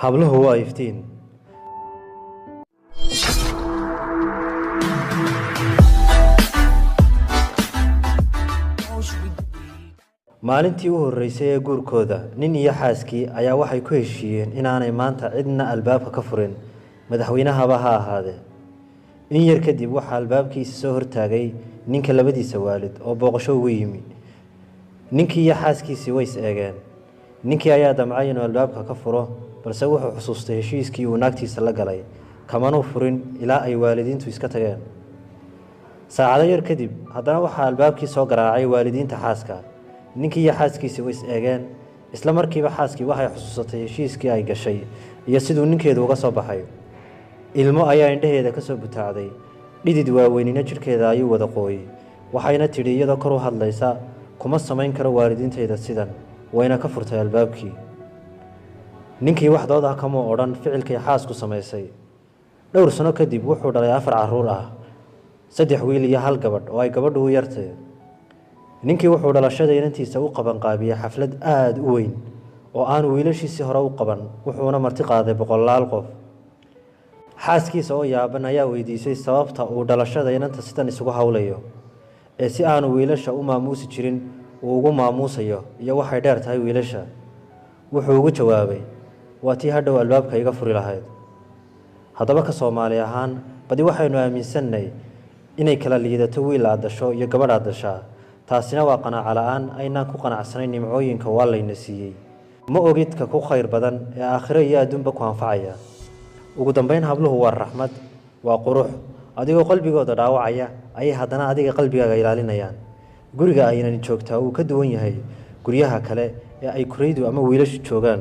habluhu waa iftiin. maalintii u horeysay ee guurkooda nin iyo xaaskii ayaa waxay ku heshiiyeen inaanay maanta cidna albaabka ka furin, madaxweynahaba ha ahaadee. in yar kadib waxaa albaabkiisa soo hortaagay ninka labadiisa waalid oo booqasho ugu yimi. ninkii iyo xaaskiisii way is eegeen. ninkii ayaa damcay inuu albaabka ka furo, balse wuxuu xusuustay heshiiskii uu naagtiisa la galay, kamanuu furin ilaa ay waalidiintu iska tageen. saacado yar kadib haddana waxaa albaabkii soo garaacay waalidiinta xaaska. ninkii iyo xaaskiisii way is eegeen. isla markiiba xaaskii waxay xusuusatay heshiiskii ay gashay iyo siduu ninkeedu uga soo baxay. ilmo ayaa indhaheeda ka soo butaacday. dhidid waaweynina jidhkeeda ayuu wada qooyey. waxayna tidhi iyadoo kor u hadlaysa, kuma samayn karo waalidiintayda sidan, wayna ka furtay albaabkii. ninkii wax dood ah kamuu odhan ficilkay xaasku samaysay. dhowr sano kadib wuxuu dhalay 4 carruur ah, 3 wiil iyo 1 gabadh oo ay gabadhu u yartay. ninkii wuxuu dhalashada inantiisa u qabanqaabiyey xaflad aada u weyn oo aan wiilashiisii hore u qaban, wuxuuna marti qaaday 100 qof. xaaskiisa oo yaaban ayaa weydiisay sababta uu dhalashada inanta sidan isugu hawlayo, ee si aanu wiilasha u maamuusi jirin uu ugu maamuusayo, iyo waxay dheer tahay wiilasha. wuxuu ugu jawaabay, waa tii hadhow albaabka iga furi lahayd. haddaba ka Soomaali ahaan badi waxaynu aaminsannahay inay kala liidato wiil aad dhasho iyo gabadh aad dhashaa. taasina waa qanaaco la'aan aynaan ku qanacsanayn nimcooyinka waa layna siiyey. ma ogidka ku khayr badan ee aakhiro iyo adduunba ku anfacaya. ugu dambeyn, habluhu waa raxmad, waa qurux. adigoo qalbigooda dhaawacaya ayay haddana adiga qalbigaaga ilaalinayaan. guriga aynani joogtaa uu ka duwan yahay guryaha kale ee ay kuraydu ama wiilashu joogaan.